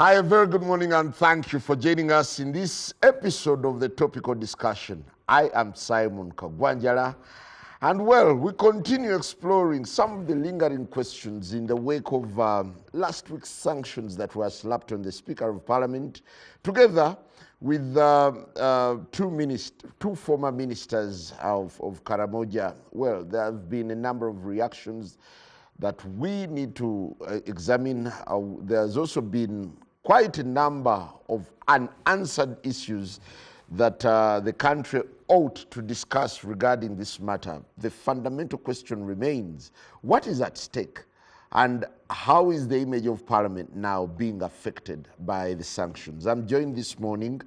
Hi, a very good morning and thank you for joining us in this episode of the topical discussion. I am Simon Kagwanjala, and well, we continue exploring some of the lingering questions in the wake of last week's sanctions that were slapped on the Speaker of Parliament, together with two former ministers of Karamoja. Well, there have been a number of reactions that we need to examine. There's also been quite a number of unanswered issues that the country ought to discuss regarding this matter. The fundamental question remains, what is at stake? And how is the image of Parliament now being affected by the sanctions? I'm joined this morning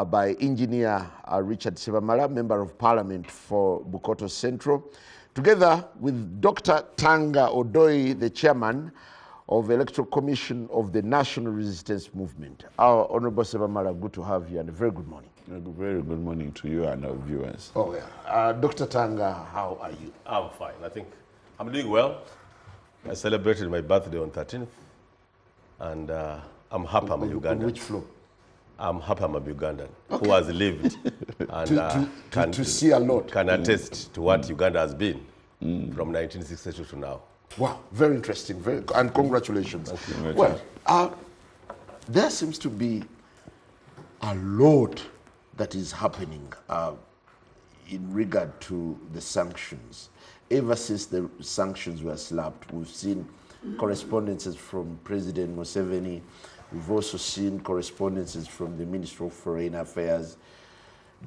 by Engineer Richard Sebamala, Member of Parliament for Bukoto Central, together with Dr. Tanga Odoi, the Chairman of the Electoral Commission of the National Resistance Movement. Our Honorable Sebamala, good to have you and a very good morning. Very good morning to you and our viewers. Oh, yeah. Dr. Tanga, how are you? I'm fine. I think I'm doing well. I celebrated my birthday on 13th, and I'm happy I'm a Ugandan. On which floor? I'm happy I'm a Ugandan who has lived and to see a lot. Can attest to what Uganda has been from 1962 to now. Wow, very interesting, and congratulations. Thank you. Well, there seems to be a lot that is happening in regard to the sanctions. Ever since the sanctions were slapped, we've seen correspondences from President Museveni. We've also seen correspondences from the Minister of Foreign Affairs.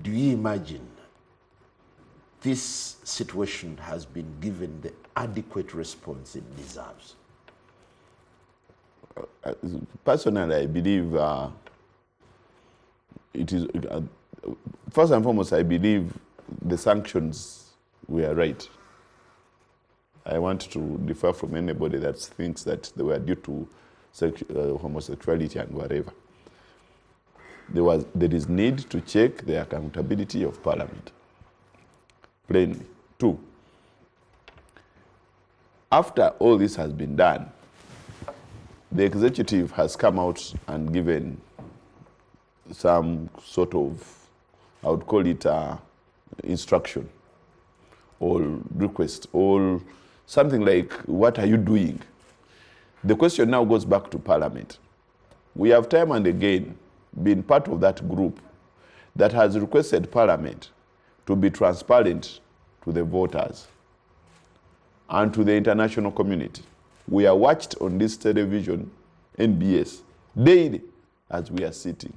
Do you imagine this situation has been given the adequate response it deserves? Personally, I believe it is, first and foremost, I believe the sanctions were right. I want to differ from anybody that thinks that they were due to homosexuality and whatever. There is need to check the accountability of Parliament. Plainly. 2, after all this has been done, the executive has come out and given some sort of, I would call it instruction or request or something like, what are you doing? The question now goes back to Parliament. We have time and again been part of that group that has requested Parliament to be transparent to the voters and to the international community. We are watched on this television, NBS, daily as we are sitting.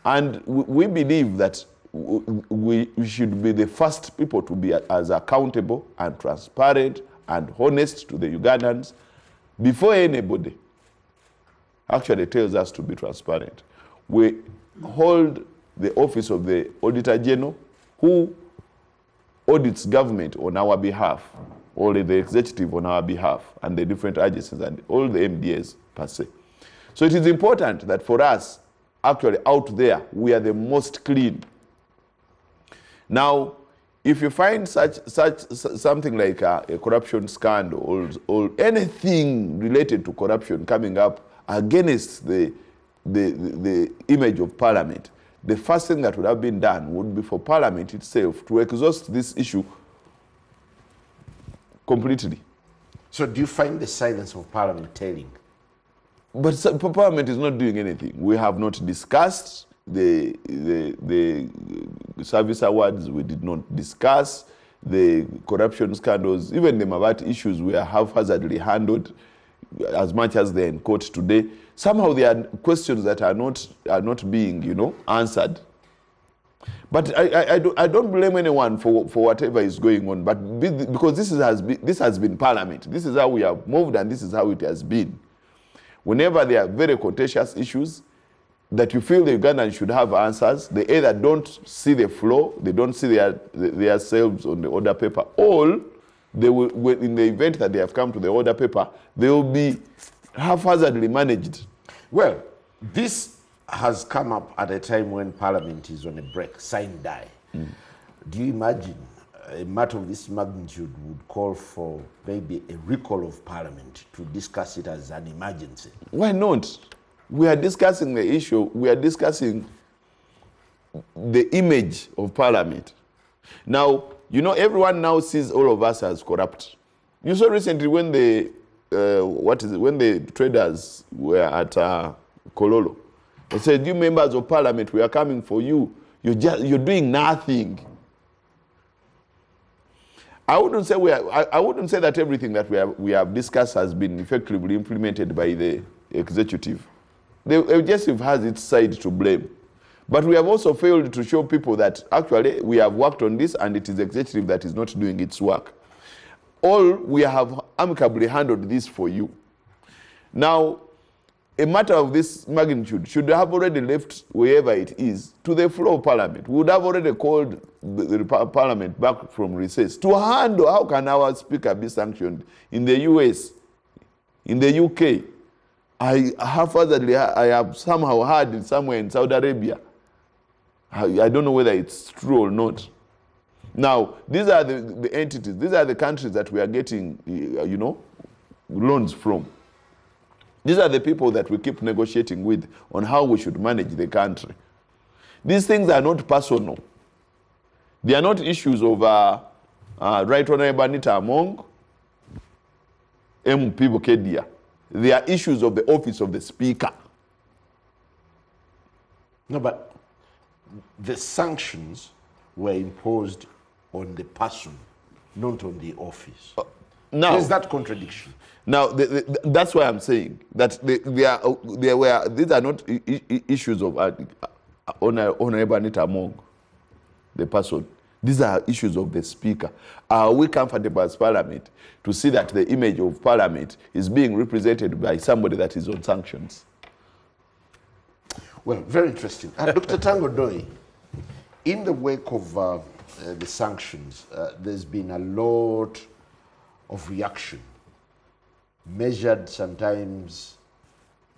And we believe that we should be the first people to be as accountable and transparent and honest to the Ugandans before anybody actually tells us to be transparent. We hold the office of the Auditor General, who audits government on our behalf, or the executive on our behalf, and the different agencies and all the MDAs per se. So it is important that for us, actually out there, we are the most clean. Now, if you find something like a corruption scandal or anything related to corruption coming up against the image of Parliament, the first thing that would have been done would be for Parliament itself to exhaust this issue completely. So do you find the silence of Parliament telling? But Parliament is not doing anything. We have not discussed the service awards. We did not discuss the corruption scandals. Even the Mavat issues were haphazardly handled as much as they're in court today. Somehow there are questions that are not being, answered. But I don't blame anyone for whatever is going on. But because this has been Parliament. This is how we have moved, and this is how it has been. Whenever there are very contentious issues that you feel the Ugandans should have answers, they either don't see the flow, they don't see themselves on the order paper, or they will, in the event that they have come to the order paper, they will be haphazardly managed. Well, this has come up at a time when Parliament is on a break, sine die. Do you imagine a matter of this magnitude would call for maybe a recall of Parliament to discuss it as an emergency? Why not? We are discussing the issue, we are discussing the image of Parliament. Now, you know, everyone now sees all of us as corrupt. You saw recently when when the traders were at Kololo, they said, you members of Parliament, we are coming for you. You're doing nothing. I wouldn't say I wouldn't say that everything that we have discussed has been effectively implemented by the executive. The executive has its side to blame. But we have also failed to show people that actually we have worked on this and it is the executive that is not doing its work. All we have amicably handled this for you. Now, a matter of this magnitude should have already left wherever it is to the floor of Parliament. We would have already called the Parliament back from recess to handle how can our speaker be sanctioned in the US, in the UK. I have somehow heard it somewhere in Saudi Arabia. I don't know whether it's true or not. Now, these are the entities, these are the countries that we are getting, loans from. These are the people that we keep negotiating with on how we should manage the country. These things are not personal. They are not issues of Right Honorable Anita Among, MP Bukedia. They are issues of the office of the Speaker. No, but the sanctions were imposed on the person, not on the office. Now, there's that contradiction. Now, that's why I'm saying that these are not issues of Honorable Anita Among, the person. These are issues of the Speaker. Are we comfortable as Parliament to see that the image of Parliament is being represented by somebody that is on sanctions? Well, very interesting. Dr. Tango Doi, in the wake of the sanctions, there's been a lot of reaction, measured, sometimes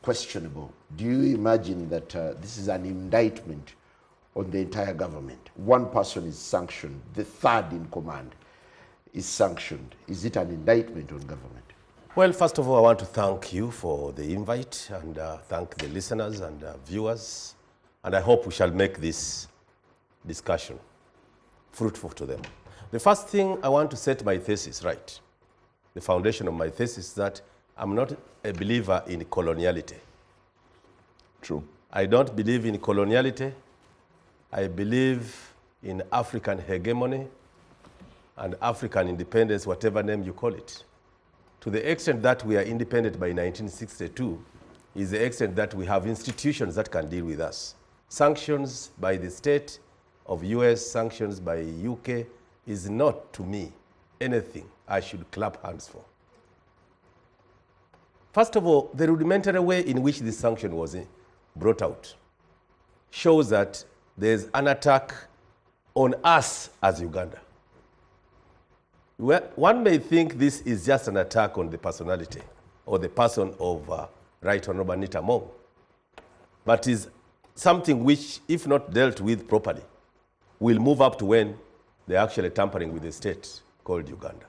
questionable. Do you imagine that this is an indictment on the entire government? One person is sanctioned, the third in command is sanctioned. Is it an indictment on government? Well, first of all, I want to thank you for the invite and thank the listeners and viewers. And I hope we shall make this discussion fruitful to them. The first thing I want to set my thesis right. The foundation of my thesis is that I'm not a believer in coloniality. True. I don't believe in coloniality. I believe in African hegemony and African independence, whatever name you call it. To the extent that we are independent by 1962 is the extent that we have institutions that can deal with us. Sanctions by the state of US, sanctions by UK is not, to me, anything I should clap hands for. First of all, the rudimentary way in which this sanction was brought out shows that there's an attack on us as Uganda. One may think this is just an attack on the personality or the person of Right Honorable Anita Among, but is something which, if not dealt with properly, will move up to when they're actually tampering with the state called Uganda.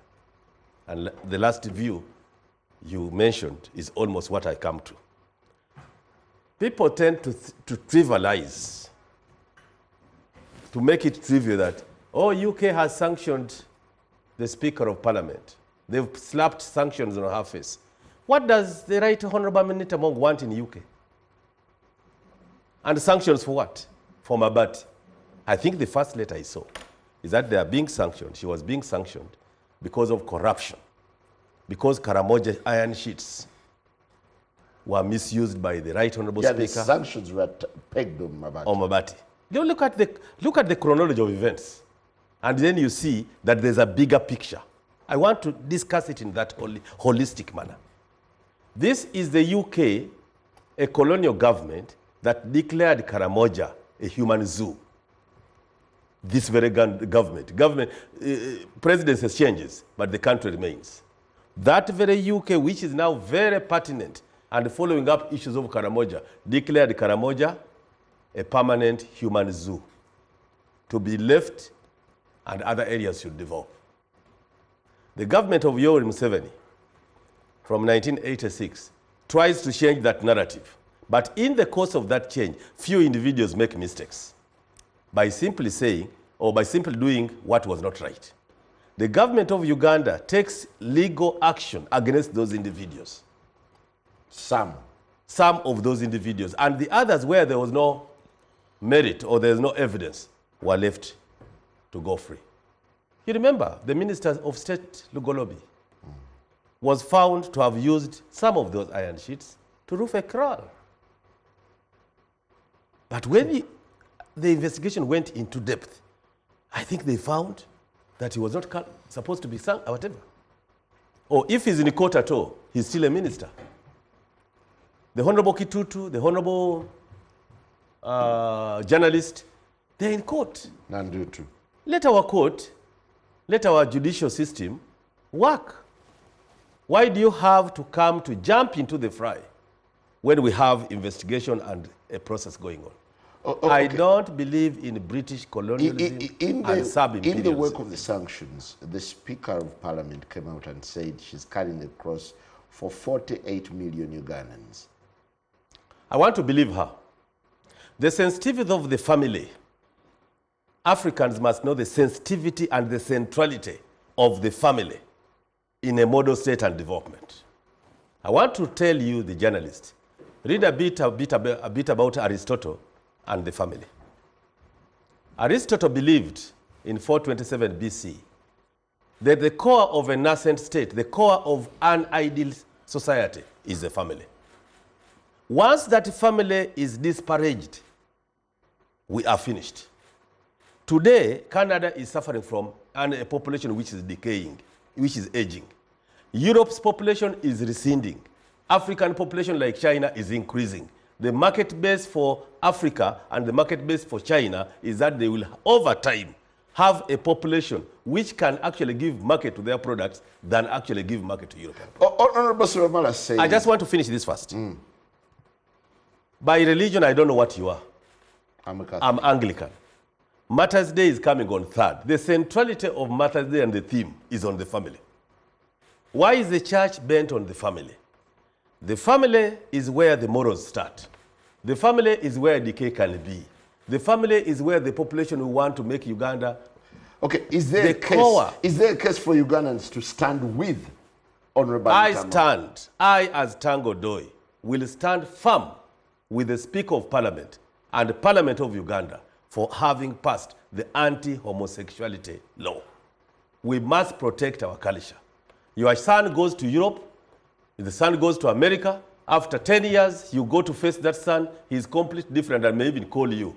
And the last view you mentioned is almost what I come to. People tend to trivialize, to make it trivial that, oh, UK has sanctioned the Speaker of Parliament. They've slapped sanctions on her face. What does the Right Honorable Anita Among want in UK? And sanctions for what? For Mabati. I think the first letter I saw is that they are being sanctioned. She was being sanctioned because of corruption. Because Karamoja iron sheets were misused by the Right Honorable Speaker. The sanctions were pegged on Mabati. On Mabati. You look at the chronology of events, and then you see that there's a bigger picture. I want to discuss it in that holistic manner. This is the UK, a colonial government that declared Karamoja a human zoo. This very government, presidency changes, but the country remains. That very UK, which is now very pertinent and following up issues of Karamoja, declared Karamoja a permanent human zoo to be left and other areas should develop. The government of Yoweri Museveni from 1986 tries to change that narrative But in the course of that change, few individuals make mistakes by simply saying or by simply doing what was not right. The government of Uganda takes legal action against those individuals. Some of those individuals. And the others where there was no merit or there's no evidence were left to go free. You remember the Minister of State, Lugolobi, was found to have used some of those iron sheets to roof a kraal. But when the investigation went into depth, I think they found that he was not supposed to be sung or whatever. Or if he's in court at all, he's still a minister. The Honorable Kitutu, the Honorable journalist, they're in court. Nandutu. Let our court, let our judicial system work. Why do you have to come to jump into the fray when we have investigation and a process going on? Okay. I don't believe in British colonialism and sub-imperialism. In the work of the sanctions, the Speaker of Parliament came out and said she's cutting the cross for 48 million Ugandans. I want to believe her. The sensitivity of the family. Africans must know the sensitivity and the centrality of the family in a model state and development. I want to tell you, the journalist, read a bit about Aristotle and the family. Aristotle believed in 427 BC that the core of a nascent state, the core of an ideal society, is the family. Once that family is disparaged, we are finished. Today, Canada is suffering from a population which is decaying, which is aging. Europe's population is receding. African population like China is increasing. The market base for Africa and the market base for China is that they will, over time, have a population which can actually give market to their products than actually give market to European products. Honorable Suramala says... I just want to finish this first. By religion, I don't know what you are. I'm Anglican. Mother's Day is coming on 3rd. The centrality of Mother's Day and the theme is on the family. Why is the church bent on the family? The family is where the morals start. The family is where decay can be. The family is where the population will want to make Uganda. Okay, is there a case for Ugandans to stand with Honorable Ntama? I as Tango Doi, will stand firm with the Speaker of Parliament and the Parliament of Uganda for having passed the anti-homosexuality law. We must protect our culture. Your son goes to Europe, the son goes to America. After 10 years, you go to face that son, he's completely different and may even call you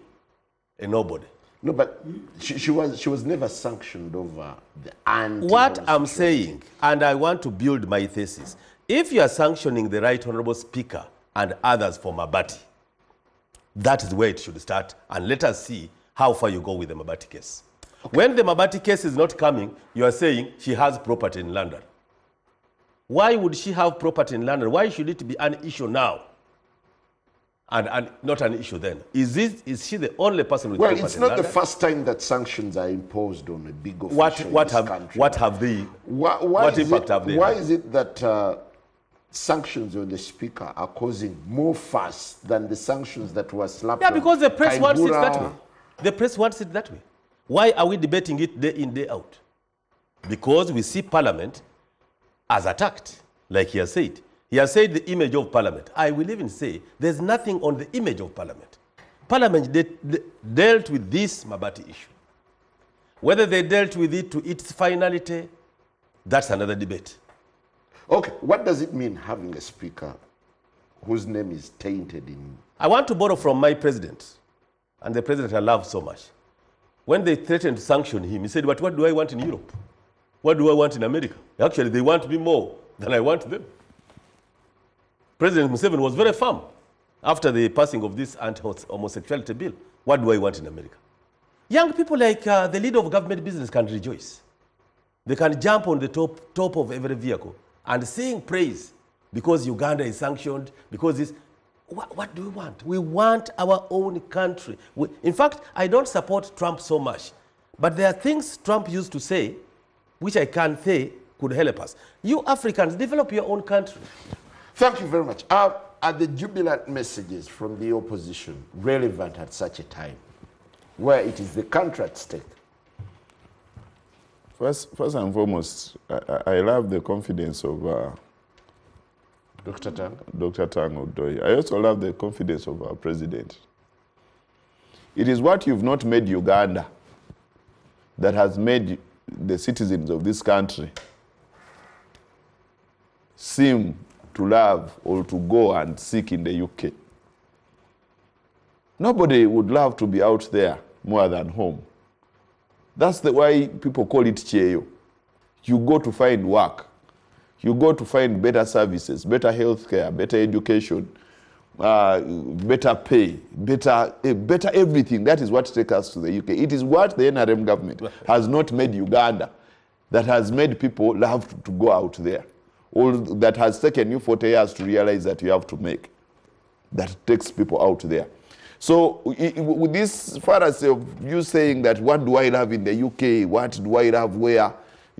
a nobody. No, but she was never sanctioned over the anti-homosexuality. What I'm saying, and I want to build my thesis, if you are sanctioning the Right Honorable Speaker and others for Mabati, that is where it should start, and let us see how far you go with the Mabati case. Okay. When the Mabati case is not coming, you are saying she has property in London. Why would she have property in London? Why should it be an issue now and not an issue then? Is she the only person with property in London? Well, it's not the first time that sanctions are imposed on a big official in this country. What have they? What impact have they? Why is it that sanctions on the Speaker are causing more fuss than the sanctions that were slapped on? Yeah, because the press wants it that way. The press wants it that way. Why are we debating it day in, day out? Because we see Parliament as attacked, like he has said. He has said the image of Parliament. I will even say there's nothing on the image of Parliament. Parliament dealt with this Mabati issue. Whether they dealt with it to its finality, that's another debate. Okay, what does it mean having a speaker whose name is tainted in... I want to borrow from my president, and the president I love so much. When they threatened to sanction him, he said, but what do I want in Europe? What do I want in America? Actually, they want me more than I want them. President Museveni was very firm after the passing of this anti-homosexuality bill. What do I want in America? Young people like the leader of government business can rejoice. They can jump on the top of every vehicle and sing praise because Uganda is sanctioned, because this... What do we want? We want our own country. In fact, I don't support Trump so much. But there are things Trump used to say which I can say could help us. You Africans, develop your own country. Thank you very much. are the jubilant messages from the opposition relevant at such a time where it is the country at stake? First and foremost, I love the confidence of Dr. Tang? Dr. Tang Odoi. I also love the confidence of our president. It is what you've not made Uganda that has made the citizens of this country seem to love or to go and seek in the UK. Nobody would love to be out there more than home. That's why people call it cheyo. You go to find work. You go to find better services, better healthcare, better education, better pay, better everything. That is what takes us to the UK. It is what the NRM government has not made Uganda that has made people love to go out there. Or that has taken you 40 years to realize that you have to make. That takes people out there. So with this fallacy of you saying that what do I have in the UK, what do I have where,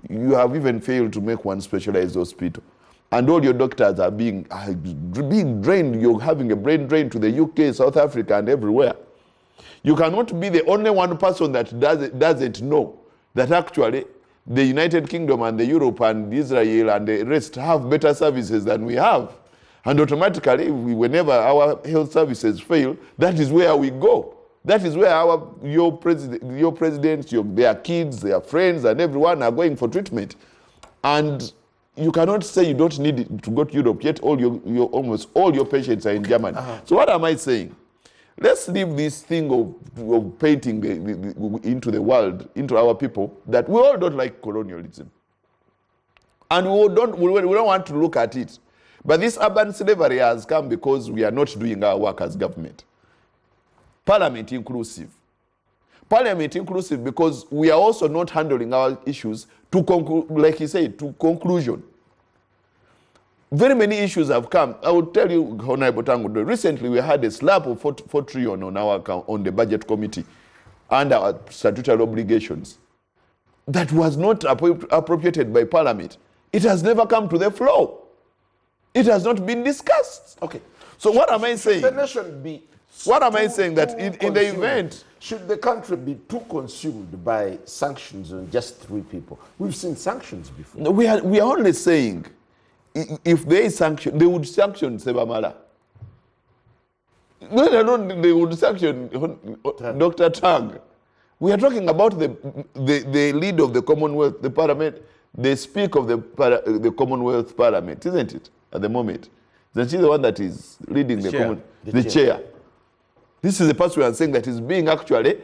you have even failed to make one specialized hospital. And all your doctors are being drained. You're having a brain drain to the UK, South Africa, and everywhere. You cannot be the only one person that doesn't know that actually the United Kingdom and the Europe and Israel and the rest have better services than we have. And automatically, whenever our health services fail, that is where we go. That is where your presidents, their kids, their friends, and everyone are going for treatment. And you cannot say you don't need to go to Europe, yet almost all your patients are in Germany. So what am I saying? Let's leave this thing of painting into the world, into our people, that we all don't like colonialism. And we don't want to look at it. But this urban slavery has come because we are not doing our work as government. Parliament inclusive. Parliament inclusive because we are also not handling our issues to like he said, to conclusion. Very many issues have come. I will tell you, Honorable Tangudo, recently we had a slap of 4 trillion on our account, on the budget committee and our statutory obligations. That was not appropriated by Parliament. It has never come to the floor. It has not been discussed. Okay. So what am I saying? The nation be what am I saying? That in the event... Should the country be too consumed by sanctions on just 3 people? We've seen sanctions before. No, we are only saying, if there is sanction, they would sanction Sebamala. No, they would sanction Dr. Tang. We are talking about the leader of the Commonwealth, the Parliament, the Speaker of the Commonwealth Parliament, isn't it, at the moment? Isn't she the one that is leading the chair? This is the person we are saying that is being actually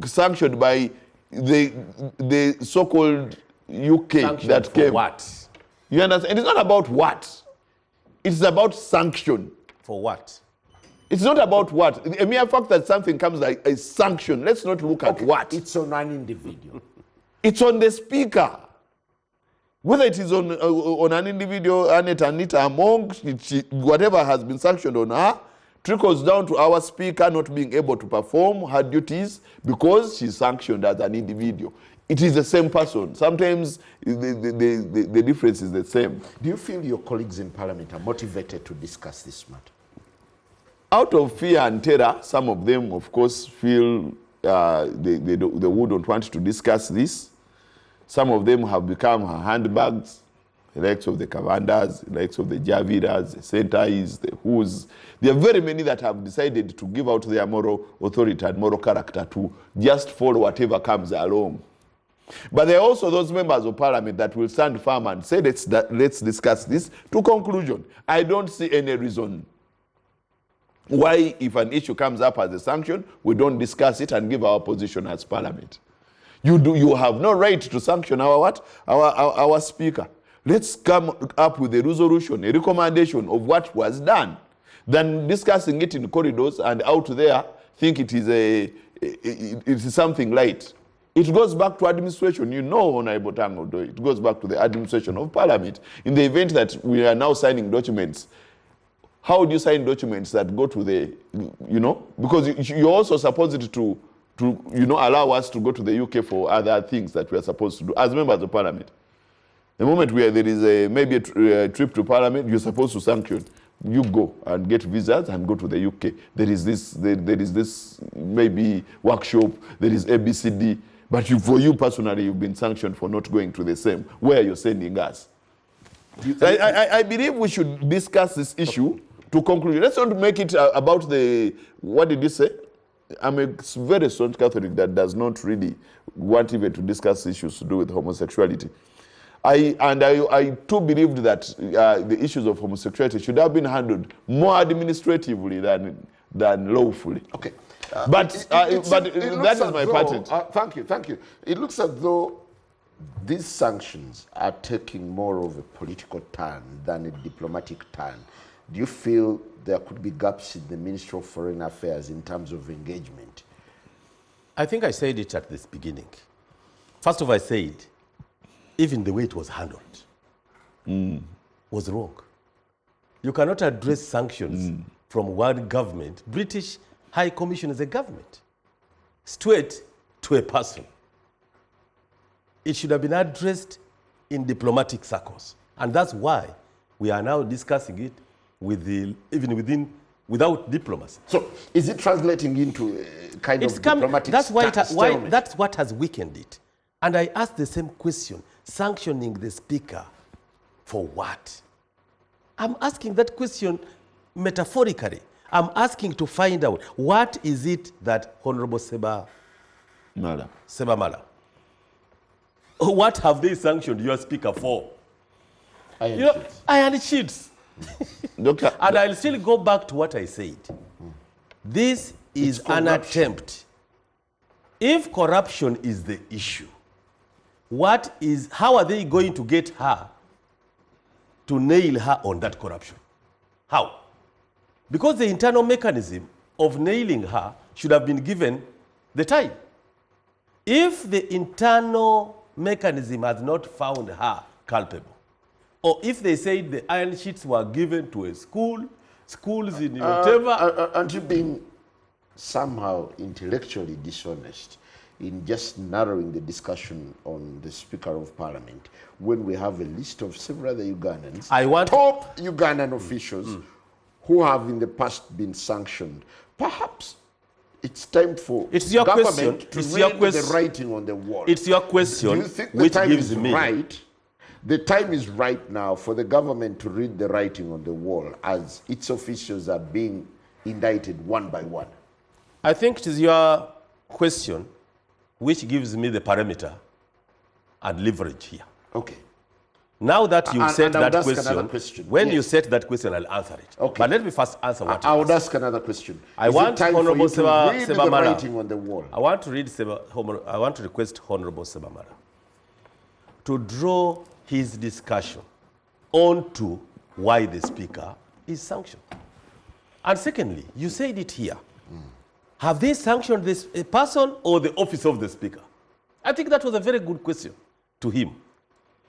sanctioned by the so-called UK sanctioned that came. For what? You understand? It's not about what. It's about sanction. For what? It's not about what. A mere fact that something comes like a sanction. Let's not look at what. It's on an individual. It's on the speaker. Whether it is on an individual, Anita, among whatever has been sanctioned on her, trickles down to our speaker not being able to perform her duties because she's sanctioned as an individual. It is the same person. Sometimes the difference is the same. Do you feel your colleagues in Parliament are motivated to discuss this matter? Out of fear and terror, some of them, of course, feel they wouldn't want to discuss this. Some of them have become her handbags, the likes of the Kavandas, the likes of the Javiras, the Sentais, the Who's. There are very many that have decided to give out their moral authority and moral character to just follow whatever comes along. But there are also those members of Parliament that will stand firm and say, let's discuss this to conclusion. I don't see any reason why, if an issue comes up as a sanction, we don't discuss it and give our position as Parliament. You have no right to sanction our speaker. Let's come up with a resolution, a recommendation of what was done, than discussing it in corridors and out there think it is something light. It goes back to administration. You know, Honorable Tango, it goes back to the administration of Parliament. In the event that we are now signing documents, how do you sign documents that go to the, because you're also supposed to allow us to go to the UK for other things that we are supposed to do as members of Parliament. The moment where there is maybe a trip to Parliament, you're supposed to sanction. you go and get visas and go to the UK. There is this maybe workshop, there is ABCD, but for you personally, you've been sanctioned for not going to the same where you're sending us. I believe we should discuss this issue to conclude. Let's not make it about what did you say? I'm a very staunch Catholic that does not really want even to discuss issues to do with homosexuality. I too believed that the issues of homosexuality should have been handled more administratively than lawfully. Okay. But that is my patent. Thank you. It looks as though these sanctions are taking more of a political turn than a diplomatic turn. Do you feel there could be gaps in the Ministry of Foreign Affairs in terms of engagement? I think I said it at this beginning. First of all, I said, even the way it was handled was wrong. You cannot address sanctions from one government, British High Commission is a government, straight to a person. It should have been addressed in diplomatic circles. And that's why we are now discussing it without diplomacy. So is it translating into a kind of diplomatic that's stalemate? That's what has weakened it. And I asked the same question, sanctioning the speaker for what? I'm asking that question metaphorically. I'm asking to find out what is it that Honorable Seba Mala, what have they sanctioned your speaker for? Iron sheets. Doctor, and I'll still go back to what I said. This is an attempt. If corruption is the issue, how are they going to get her to nail her on that corruption? How? Because the internal mechanism of nailing her should have been given the time. If the internal mechanism has not found her culpable, or if they say the iron sheets were given to a schools in whatever. Aren't you being somehow intellectually dishonest in just narrowing the discussion on the Speaker of Parliament when we have a list of several other Ugandans, top Ugandan officials who have in the past been sanctioned? Perhaps it's time for government to read the writing on the wall. It's your question. Do you think the which time gives is me right? The time is right now for the government to read the writing on the wall as its officials are being indicted one by one. I think it is your question which gives me the parameter and leverage here. Okay. Now that you've said that question, when you set that question, I'll answer it. Okay. But let me first answer what I would ask another question. I want Honorable Seba read the writing on the wall. I want to request Honorable Seba Mara to draw his discussion onto why the Speaker is sanctioned. And secondly, you said it here. Have they sanctioned this person or the office of the Speaker? I think that was a very good question to him.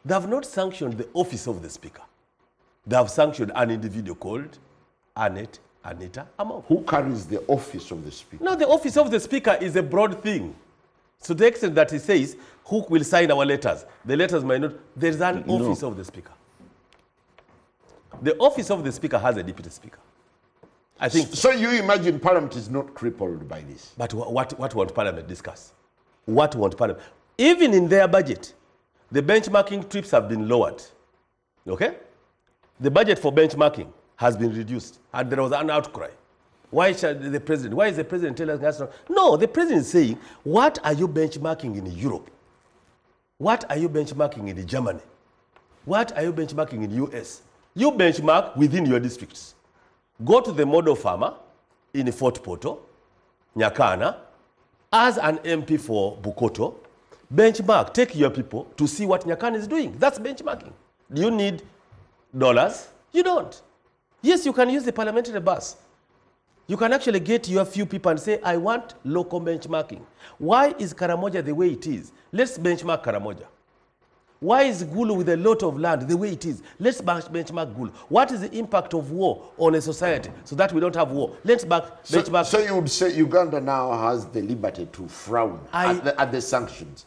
They have not sanctioned the office of the Speaker. They have sanctioned an individual called Anita Among. Who carries the office of the Speaker? No, the office of the Speaker is a broad thing. To the extent that he says, who will sign our letters? The letters might not. There is an office of the Speaker. The office of the Speaker has a deputy Speaker. I think. So you imagine Parliament is not crippled by this? But what won't Parliament discuss? What won't Parliament? Even in their budget, the benchmarking trips have been lowered. Okay? The budget for benchmarking has been reduced, and there was an outcry. Why is the president telling us? No, the president is saying, what are you benchmarking in Europe? What are you benchmarking in Germany? What are you benchmarking in the US? You benchmark within your districts. Go to the model farmer in Fort Portal, Nyakana, as an MP for Bukoto, benchmark, take your people to see what Nyakana is doing. That's benchmarking. Do you need dollars? You don't. Yes, you can use the parliamentary bus. You can actually get your few people and say, I want local benchmarking. Why is Karamoja the way it is? Let's benchmark Karamoja. Why is Gulu with a lot of land the way it is? Let's benchmark Gulu. What is the impact of war on a society so that we don't have war? Let's benchmark. So you would say Uganda now has the liberty to frown at the sanctions?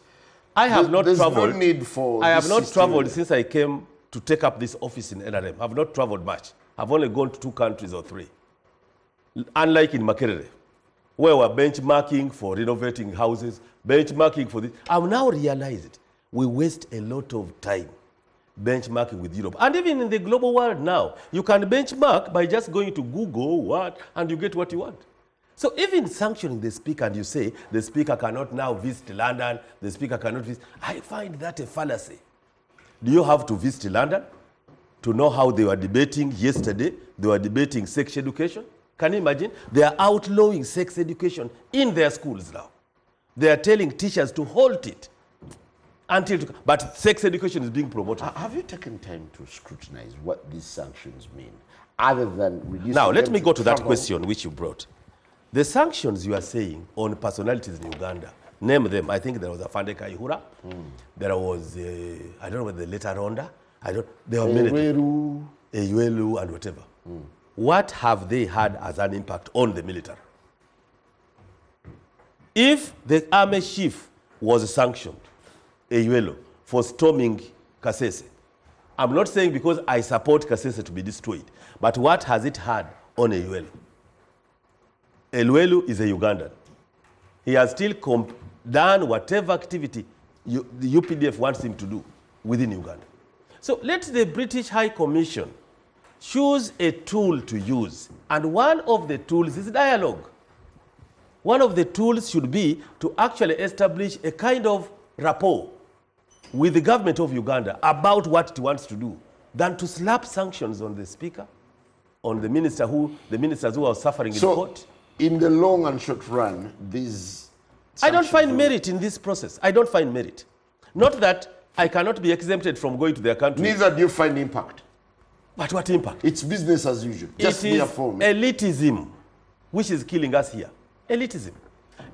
I have not traveled. There's no need for I have not traveled since I came to take up this office in NRM. I have not traveled much. have only gone to 2 countries or 3. Unlike in Makerere, where we're benchmarking for renovating houses, benchmarking for this. I've now realized we waste a lot of time benchmarking with Europe. And even in the global world now, you can benchmark by just going to Google and you get what you want. So even sanctioning the speaker, and you say the speaker cannot now visit London, the speaker cannot visit, I find that a fallacy. Do you have to visit London to know how they were debating yesterday? They were debating sex education. Can you imagine? They are outlawing sex education in their schools now. They are telling teachers to halt it. But sex education is being promoted. Have you taken time to scrutinize what these sanctions mean, other than reducing? Now, let me go to that question which you brought. The sanctions you are saying on personalities in Uganda, name them. I think there was a Fande Kaihura. There was, I don't know whether the later Ronda. There were many. Eyuelu and whatever. What have they had as an impact on the military? If the army chief was sanctioned, Eyuelu, for storming Kasese, I'm not saying because I support Kasese to be destroyed, but what has it had on Eyuelu? Eyuelu is a Ugandan. He has still done whatever activity the UPDF wants him to do within Uganda. So let the British High Commission choose a tool to use. And one of the tools is dialogue. One of the tools should be to actually establish a kind of rapport with the government of Uganda about what it wants to do, than to slap sanctions on the speaker, on the ministers who are suffering in court. In the long and short run, these I don't find merit in this process. I don't find merit. Not that I cannot be exempted from going to their country. Neither do you find impact. But what impact? It's business as usual. Just it is elitism which is killing us here. Elitism.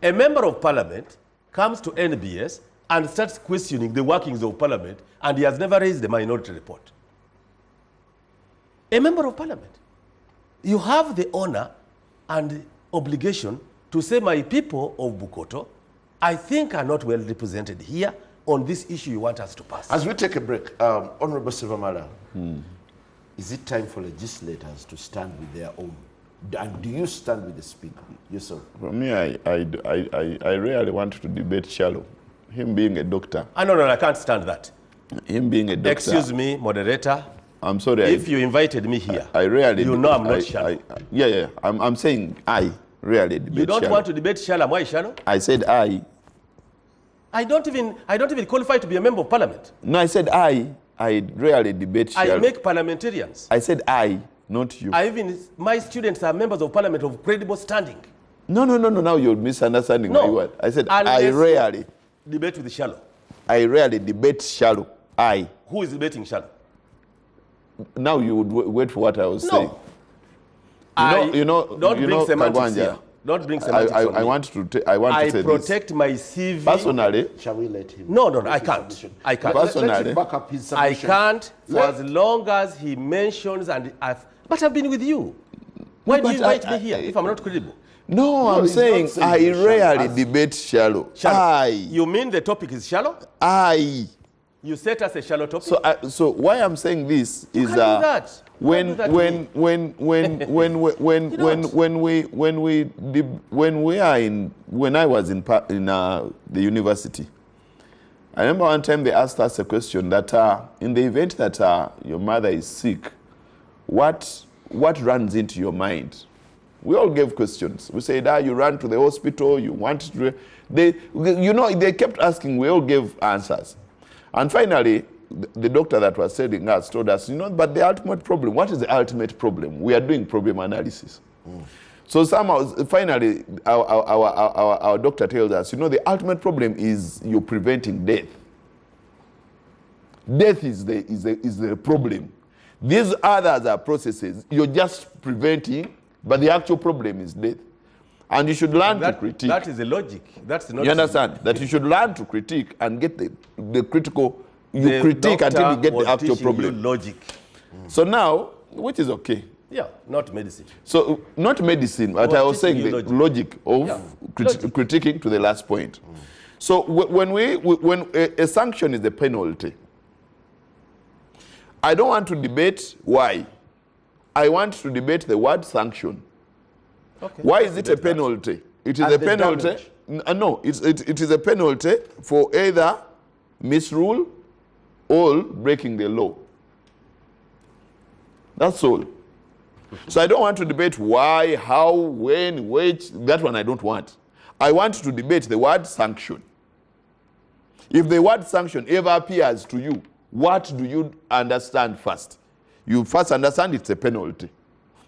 A member of parliament comes to NBS and starts questioning the workings of parliament, and he has never raised the minority report. A member of parliament. You have the honor and obligation to say, my people of Bukoto, I think are not well represented here on this issue you want us to pass. As we take a break, Honorable Silvamala, is it time for legislators to stand with their own? And do you stand with the speaker? Yes, sir. For me, I rarely want to debate shallow. Him being a doctor. No, I can't stand that. Him being a doctor. Excuse me, moderator. I'm sorry. If you invited me here, I rarely. You know I'm not shallow. Yeah. I'm saying I rarely debate. You don't shallow. want to debate shallow. Why shallow? I said I. I don't even qualify to be a member of parliament. No, I said I rarely debate shallow. I make parliamentarians. I said I, not you. My students are members of parliament of credible standing. No. Now you're misunderstanding my word. I said I rarely debate with shallow. I rarely debate shallow. I. Who is debating shallow? Now you would wait for what I was saying. Don't bring semantics here. Don't bring semantics on me. I want to say this. I protect my CV. Personally. Shall we let him? No, I can't. I can't. Personally. Let him back up his I submission. can't for as long as he mentions but I've been with you. Why do you invite me here if I'm not credible? No, I'm saying I rarely debate shallow. You mean the topic is shallow? You set us a shallow topic. So why I'm saying this is when I was in the university, I remember one time they asked us a question that in the event that your mother is sick, what runs into your mind? We all gave questions. We said, you run to the hospital, you want to. They kept asking, we all gave answers. And finally, the doctor that was telling us told us, but the ultimate problem, what is the ultimate problem? We are doing problem analysis. So somehow, finally, our doctor tells us, the ultimate problem is you're preventing death. Death is the problem. These others are processes you're just preventing, but the actual problem is death. And you should learn to critique. That is the logic. That's not. You understand? That you should learn to critique and get the critical. You critique until you get the actual problem. You logic. So now, which is okay. Yeah, not medicine. So not medicine, but I was saying the logic of critiquing to the last point. So when a sanction is a penalty, I don't want to debate why. I want to debate the word sanction. Okay. Why is it a penalty? It is And a the penalty. damage. No, it is a penalty for either misrule or breaking the law. That's all. So I don't want to debate why, how, when, which. That one I don't want. I want to debate the word sanction. If the word sanction ever appears to you, what do you understand first? You first understand it's a penalty.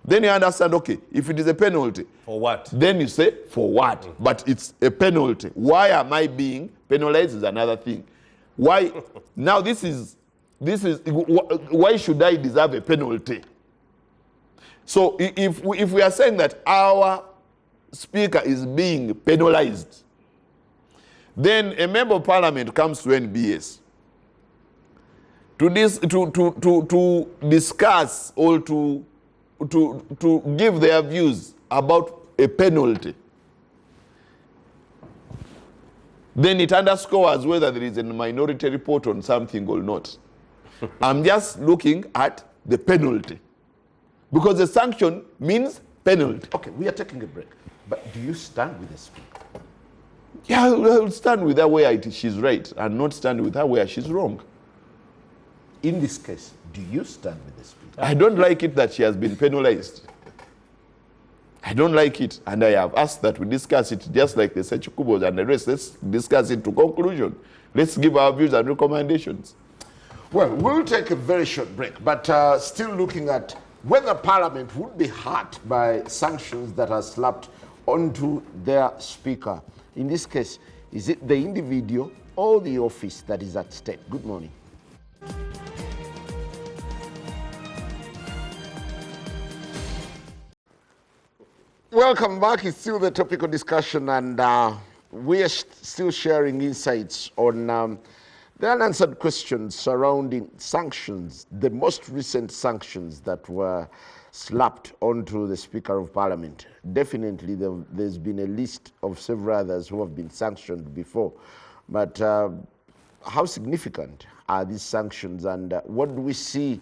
Then you understand, okay, if it is a penalty. For what? Then you say, for what? But it's a penalty. Why am I being penalized is another thing. Why? Now why should I deserve a penalty? So if we are saying that our speaker is being penalized, then a member of parliament comes to NBS to discuss or to give their views about a penalty. Then it underscores whether there is a minority report on something or not. I'm just looking at the penalty. Because the sanction means penalty. Okay, we are taking a break. But do you stand with the speaker? Yeah, I'll stand with her where she's right and not stand with her where she's wrong. In this case, do you stand with the speaker? I don't like it that she has been penalized. I don't like it, and I have asked that we discuss it just like the Sechukubos and the rest. Let's discuss it to conclusion. Let's give our views and recommendations. Well, we'll take a very short break, but still looking at whether Parliament would be hurt by sanctions that are slapped onto their speaker. In this case, is it the individual or the office that is at stake? Good morning. Welcome back. It's still the topical discussion, and we are still sharing insights on the unanswered questions surrounding sanctions, the most recent sanctions that were slapped onto the Speaker of Parliament. Definitely, there's been a list of several others who have been sanctioned before. But how significant are these sanctions, and what do we see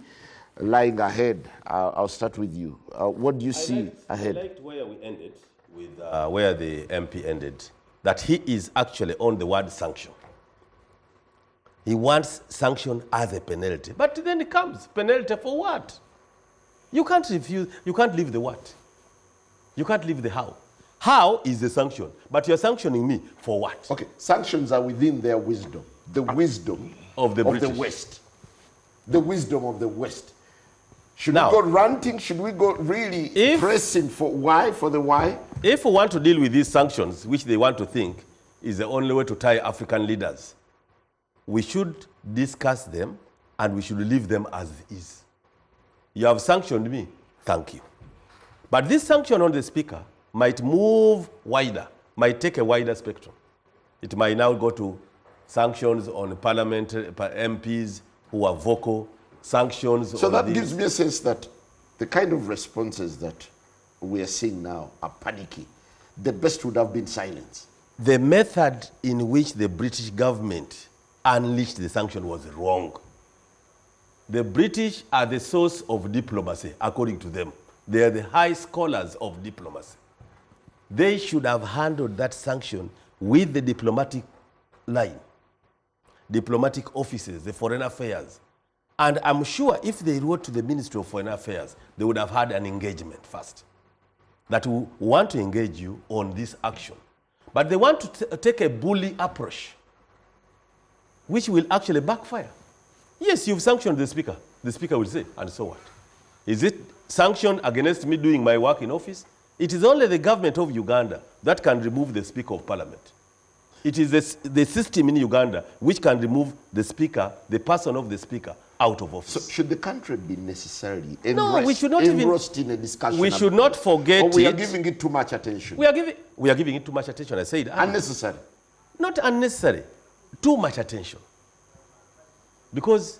lying ahead? I'll start with you. What do you see ahead? I liked where we ended with where the MP ended, that he is actually on the word sanction. He wants sanction as a penalty. But then it comes, penalty for what? You can't refuse, you can't leave the what? You can't leave the how. How is the sanction? But you're sanctioning me for what? Okay, sanctions are within their wisdom. The wisdom of the British. West. The wisdom of the West. Should Now, we go ranting? Should we go really pressing for why? For the why? If we want to deal with these sanctions, which they want to think is the only way to tie African leaders, we should discuss them and we should leave them as is. You have sanctioned me, thank you. But this sanction on the speaker might move wider, might take a wider spectrum. It might now go to sanctions on parliamentary MPs who are vocal, sanctions so on that gives me a sense that the kind of responses that we are seeing now are panicky. The best would have been silence. The method in which the British government unleashed the sanction was wrong. The British are the source of diplomacy, according to them. They are the high scholars of diplomacy. They should have handled that sanction with the diplomatic line, diplomatic offices, the foreign affairs. And I'm sure if they wrote to the Ministry of Foreign Affairs, they would have had an engagement first, that we want to engage you on this action. But they want to take a bully approach, which will actually backfire. Yes, you've sanctioned the speaker. The speaker will say, and so what? Is it sanctioned against me doing my work in office? It is only the government of Uganda that can remove the Speaker of Parliament. It is the system in Uganda which can remove the speaker, the person of the speaker, out of office. So should the country be necessarily engrossed in a discussion? We should not forget or we are giving it too much attention. We are giving it too much attention. I said unnecessary. Not unnecessary, too much attention. Because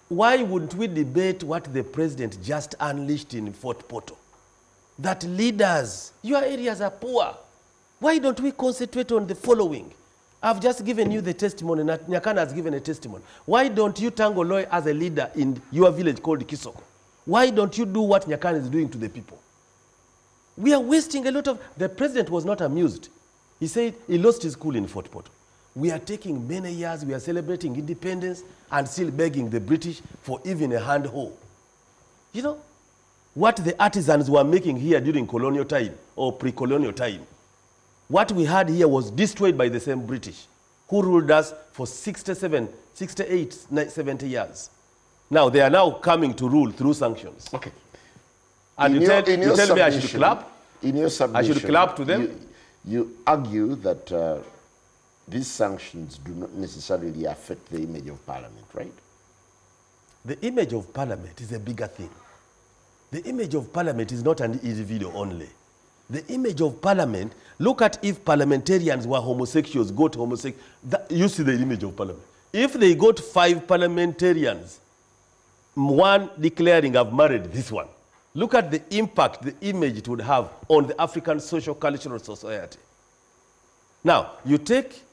why wouldn't we debate what the president just unleashed in Fort Portal? That leaders, your areas are poor. Why don't we concentrate on the following? I've just given you the testimony, Nyakana has given a testimony. Why don't you Tangoloi as a leader in your village called Kisoko? Why don't you do what Nyakana is doing to the people? We are wasting a lot of... The president was not amused. He said he lost his cool in Fort Portal. We are taking many years, we are celebrating independence and still begging the British for even a handhold. You know, what the artisans were making here during colonial time or pre-colonial time, what we had here was destroyed by the same British who ruled us for 67, 68, 70 years. Now, they are now coming to rule through sanctions. Okay. And you tell me I should clap? In your submission, I should clap to them? You argue that these sanctions do not necessarily affect the image of Parliament, right? The image of Parliament is a bigger thing. The image of Parliament is not an individual only. The image of Parliament, look at if parliamentarians were homosexuals, got homosexual, you see the image of Parliament. If they got 5 parliamentarians, one declaring, I've married this one, look at the impact, the image it would have on the African social cultural society. Now, you take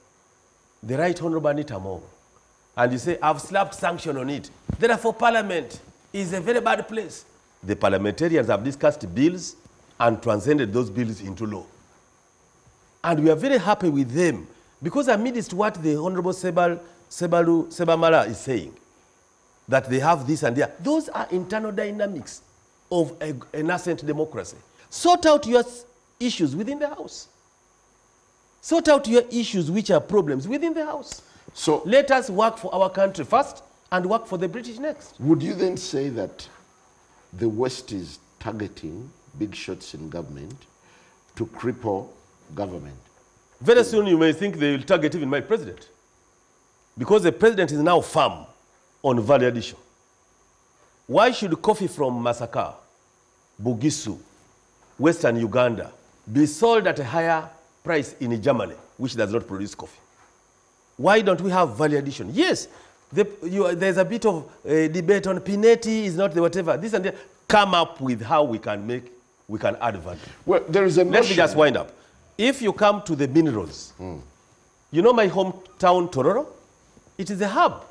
the Right Honorable Anita Among, and you say, I've slapped sanction on it. Therefore, Parliament is a very bad place. The parliamentarians have discussed bills and transcended those bills into law. And we are very happy with them, because amidst what the Honorable Sebamala is saying, that they have this and that, those are internal dynamics of a nascent democracy. Sort out your issues within the House. Sort out your issues which are problems within the House. So let us work for our country first and work for the British next. Would you then say that the West is targeting big shots in government to cripple government? Very soon you may think they will target even my president, because the president is now firm on value addition. Why should coffee from Masaka, Bugisu, Western Uganda be sold at a higher price in Germany, which does not produce coffee? Why don't we have value addition? Yes, there's a bit of debate on Pinetti, is not the whatever, this and that. Come up with how we can add value. Well, there is a notion. Let me just wind up. If you come to the minerals, you know my hometown, Tororo? It is a hub.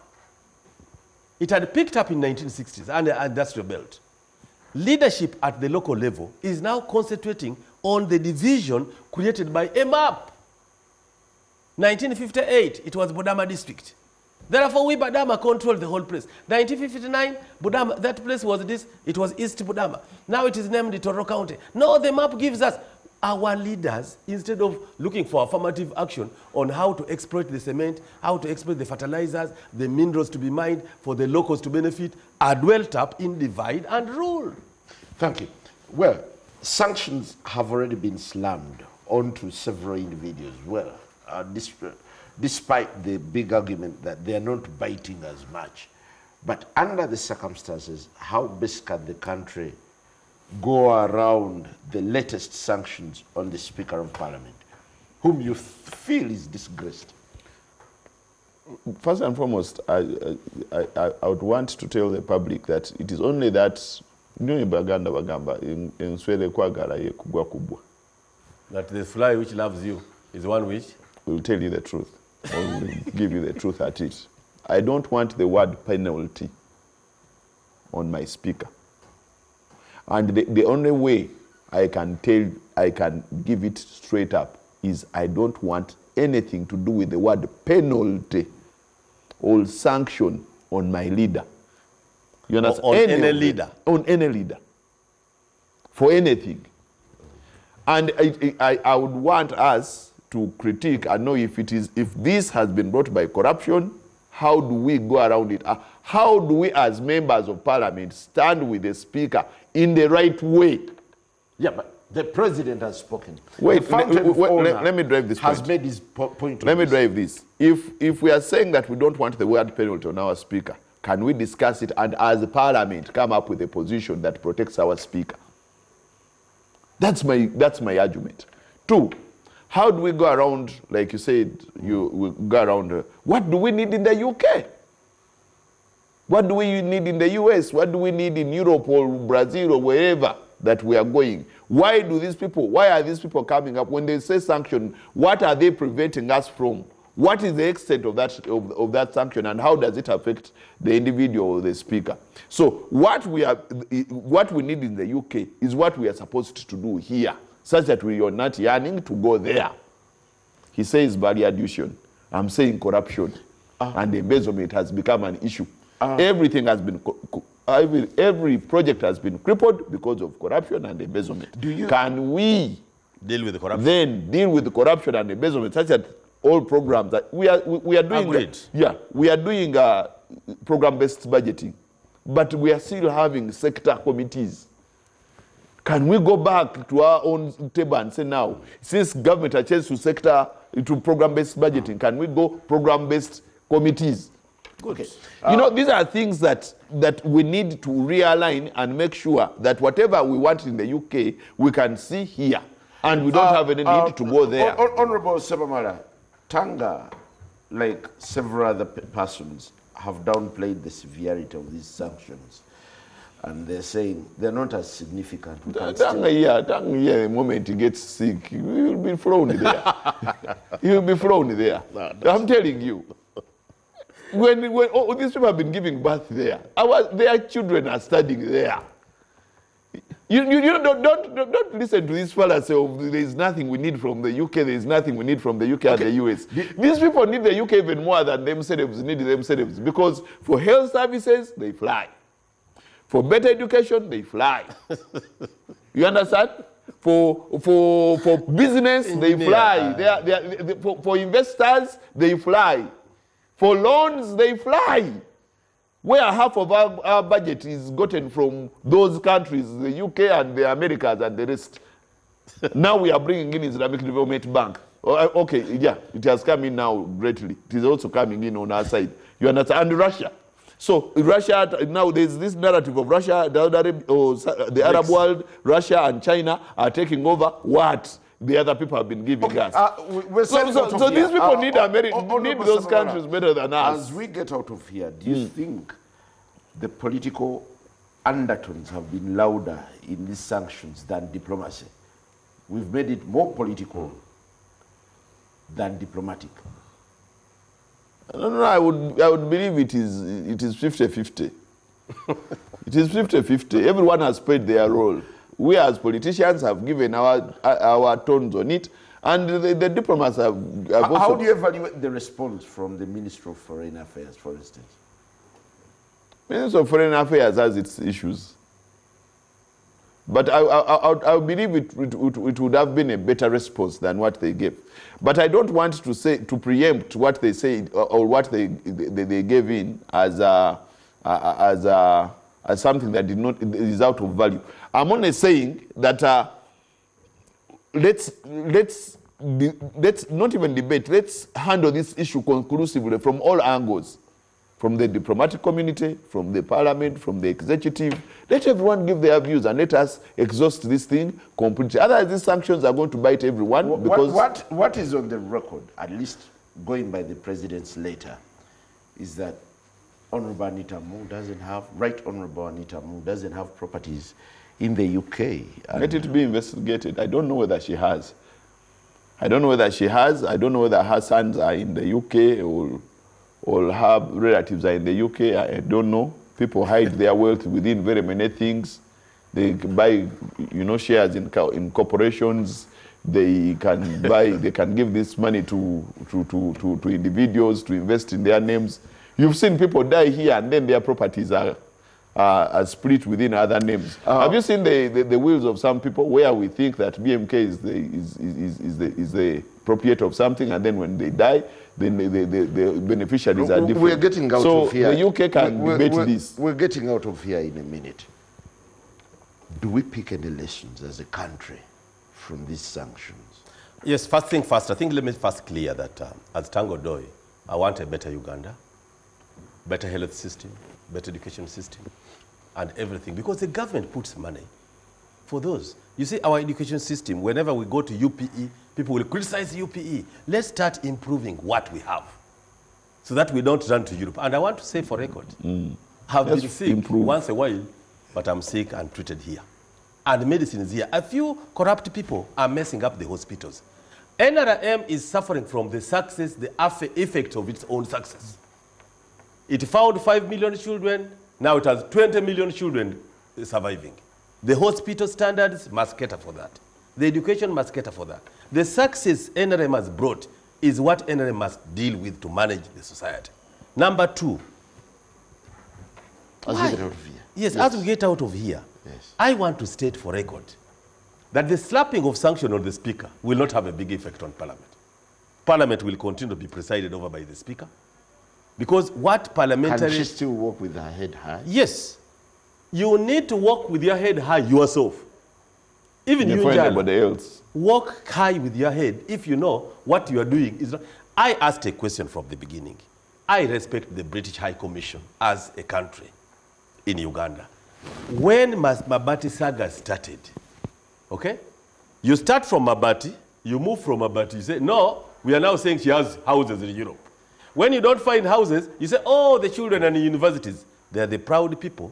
It had picked up in 1960s and the industrial belt. Leadership at the local level is now concentrating on the division created by MAP. 1958, it was Budama district. Therefore, we Budama controlled the whole place. 1959, Budama, that place was this, it was East Budama. Now it is named Tororo County. No, the map gives us our leaders, instead of looking for affirmative action on how to exploit the cement, how to exploit the fertilizers, the minerals to be mined for the locals to benefit, are dwelt up in divide and rule. Thank you. Well, sanctions have already been slammed onto several individuals. Well, despite the big argument that they are not biting as much. But under the circumstances, how best can the country go around the latest sanctions on the Speaker of Parliament, whom you feel is disgraced? First and foremost, I would want to tell the public that it is only that that the fly which loves you is one which will tell you the truth, or will give you the truth at it. I don't want the word penalty on my speaker. And the only way I can give it straight up is I don't want anything to do with the word penalty or sanction on my leader. You understand? On any leader. On any leader. For anything. And I would want us to critique and know if this has been brought by corruption, how do we go around it? How do we as members of Parliament stand with the Speaker in the right way? Yeah, but the President has spoken. Wait, let me drive this point. Has made his point. Let me drive this. If we are saying that we don't want the word penalty on our Speaker, can we discuss it and as a Parliament come up with a position that protects our Speaker? That's my argument. 2, how do we go around, like you said, we go around, what do we need in the UK? What do we need in the US? What do we need in Europe or Brazil or wherever that we are going? Why are these people coming up? When they say sanction, what are they preventing us from? What is the extent of that sanction, and how does it affect the individual or the speaker? So what we need in the UK is what we are supposed to do here, such that we are not yearning to go there. He says barrier addition. I'm saying corruption and embezzlement has become an issue. Everything has been, every project has been crippled because of corruption and embezzlement. Can we deal with the corruption? Then deal with the corruption and embezzlement, such that all programs that we are doing. Agreed. We are doing program-based budgeting, but we are still having sector committees. Can we go back to our own table and say now, since government has changed to program-based budgeting, can we go program-based committees? Good. Okay. These are things that we need to realign and make sure that whatever we want in the UK, we can see here. And we don't have any need to go there. Honorable Sebamala, Tanga, like several other persons, have downplayed the severity of these sanctions. And they're saying they're not as significant. Tanga here, the moment he gets sick, he will be thrown there. He will be thrown there. I'm telling you. When these people have been giving birth there, their children are studying there. You don't listen to these fellas say, oh, there is nothing we need from the UK, there is nothing we need from the UK and the US. These people need the UK even more than themselves need themselves, because for health services, they fly. For better education, they fly. You understand? For business, they fly. For investors, they fly. For loans, they fly. Where half of our budget is gotten from those countries, the UK and the Americas and the rest. Now we are bringing in Islamic Development Bank. Okay, yeah, it has come in now greatly. It is also coming in on our side. You understand? And Russia. So Russia, now there's this narrative of Russia, the Arab world, Russia and China are taking over what the other people have been giving us. So these people need those countries better than us. As we get out of here, do you think the political undertones have been louder in these sanctions than diplomacy? We've made it more political than diplomatic. No, I would believe it is 50-50. It is 50-50. Everyone has played their role. We as politicians have given our tones on it, and the diplomats have also... How do you evaluate the response from the Ministry of Foreign Affairs, for instance? Ministry of Foreign Affairs has its issues. But I believe it would have been a better response than what they gave. But I don't want to preempt what they say or what they gave in as something that is out of value. I'm only saying that let's not even debate. Let's handle this issue conclusively from all angles. From the diplomatic community, from the parliament, from the executive. Let everyone give their views and let us exhaust this thing completely. Otherwise, these sanctions are going to bite everyone. Because what is on the record, at least going by the president's letter, is that Honorable Anita Mu doesn't have, Right Honorable Anita Mu doesn't have properties in the UK. Let it be investigated. I don't know whether she has. I don't know whether she has. I don't know whether her sons are in the UK or have relatives are in the UK. I don't know. People hide their wealth within very many things. They buy, shares in corporations. They can buy. They can give this money to individuals to invest in their names. You've seen people die here, and then their properties are split within other names. Have you seen the wills of some people where we think that BMK is the proprietor of something, and then when they die, then the beneficiaries are different. We're getting out of here. So the UK can debate this. We're getting out of here in a minute. Do we pick any lessons as a country from these sanctions? Yes, first thing first. I think let me first clear that as Tango Doi, I want a better Uganda, better health system, better education system, and everything. Because the government puts money for those. You see, our education system, whenever we go to UPE, people will criticize UPE. Let's start improving what we have so that we don't run to Europe. And I want to say for record, I've been sick once a while, but I'm sick and treated here. And medicine is here. A few corrupt people are messing up the hospitals. NRM is suffering from the success, the effect of its own success. It found 5 million children, now it has 20 million children surviving. The hospital standards must cater for that. The education must cater for that. The success NRM has brought is what NRM must deal with to manage the society. Number two. As we get out of here. Yes, as we get out of here, I want to state for record that the slapping of sanction on the Speaker will not have a big effect on Parliament. Parliament will continue to be presided over by the Speaker. Because what parliamentary... Can she still walk with her head high? Yes. You need to walk with your head high yourself. Even you, anybody else. Walk high with your head if you know what you are doing is not... I asked a question from the beginning. I respect the British High Commission as a country in Uganda. When Mabati saga started, okay? You start from Mabati, you move from Mabati, you say, no, we are now saying she has houses in Europe. When you don't find houses, you say, oh, the children and the universities. They are the proud people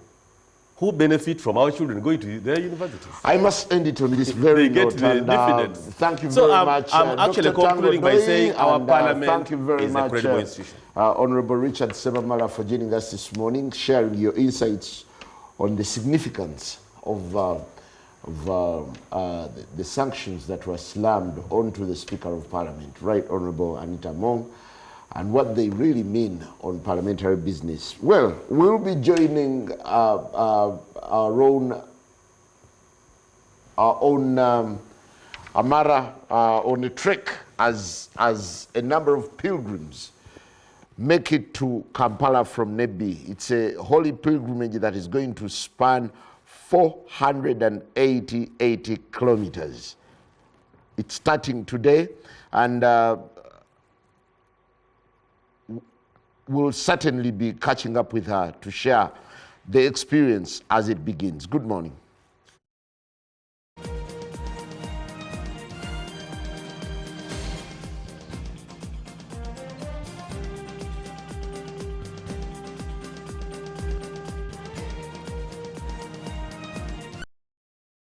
who benefit from our children going to their universities. I must end it on this very note. Thank you very much. I'm actually concluding by saying our parliament is a credible institution. Honorable Richard Sebamala for joining us this morning, sharing your insights on the significance of the sanctions that were slammed onto the Speaker of Parliament, Right Honorable Anita Mong, and what they really mean on parliamentary business. Well, we'll be joining our own Amara on a trek as a number of pilgrims make it to Kampala from Nebi. It's a holy pilgrimage that is going to span 480 kilometers. It's starting today, and we'll certainly be catching up with her to share the experience as it begins. Good morning.